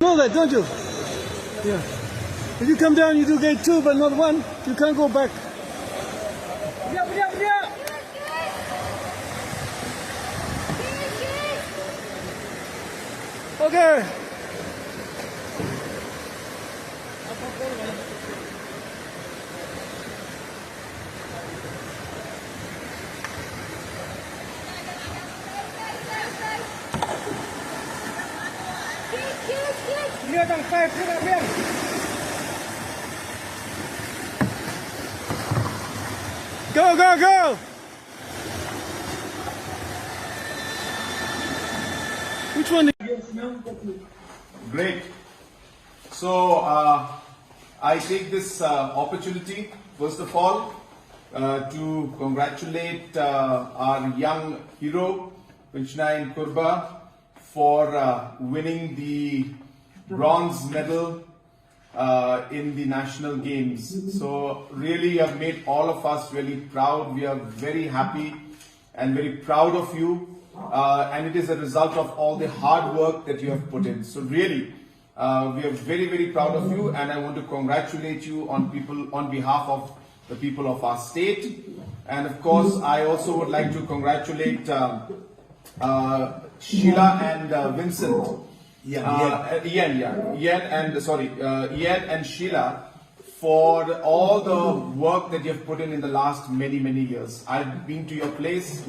know that, don't you? Yeah. If you come down, you do gate 2, but not 1. You can't go back. Okay. Go, go, go! Which one? Great. So I take this opportunity, first of all, to congratulate our young hero, Pynioh Kam for winning the bronze medal in the national games. So really you have made all of us really proud. We are very happy and very proud of you. And it is a result of all the hard work that you have put in. So really, we are very, very proud of you, and I want to congratulate you on behalf of the people of our state. And of course, I also would like to congratulate Sheila and Vincent. Ian and Sheila for all the work that you have put in the last many years. I've been to your place.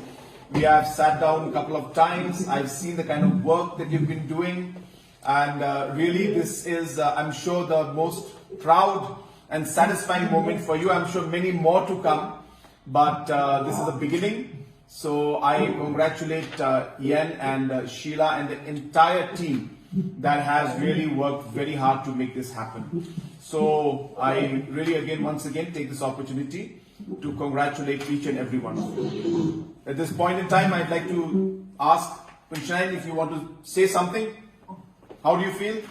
We have sat down a couple of times. I've seen the kind of work that you've been doing, and really this is, I'm sure, the most proud and satisfying moment for you. I'm sure many more to come, but this is the beginning. So I congratulate Ian and Sheila and the entire team that has really worked very hard to make this happen. So I really once again take this opportunity to congratulate each and every one of you. At this point in time, I'd like to ask Pynioh if you want to say something. How do you feel?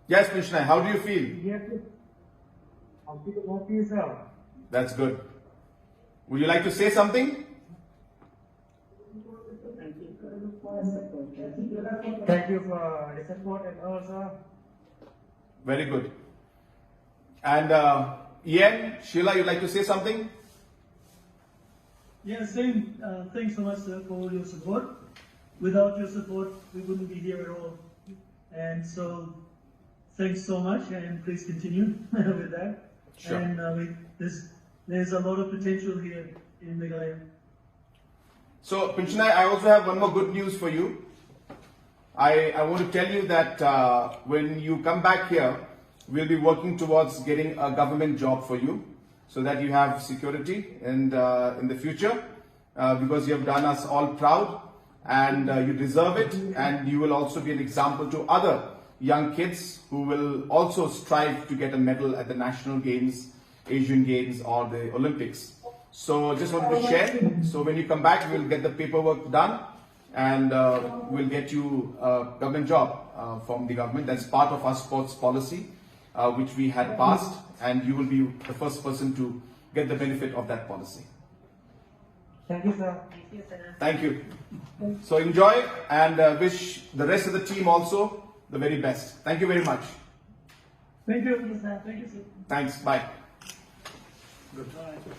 Yes, Pynioh, how do you feel? I feel happy, sir. That's good. Would you like to say something? Thank you for the support and also. Very good. And Ian, Sheila, you'd like to say something? Yeah, same. Thanks so much, sir, for all your support. Without your support, we wouldn't be here at all. And so, thanks so much, and please continue with that. Sure. And there's a lot of potential here in Meghalaya. So, Pynioh, I also have one more good news for you. I want to tell you that when you come back here, we'll be working towards getting a government job for you, so that you have security in the future, because you have done us all proud, and you deserve it, and you will also be an example to other young kids who will also strive to get a medal at the national games, Asian Games or the Olympics. So just wanted to share. So when you come back, we'll get the paperwork done, and we'll get you a government job from the government. That's part of our sports policy, which we had passed, and you will be the first person to get the benefit of that policy. Thank you, sir. Thank you. So enjoy, and wish the rest of the team also the very best. Thank you very much. Thank you, sir. Thank you, sir. Thanks. Bye. Good. Bye.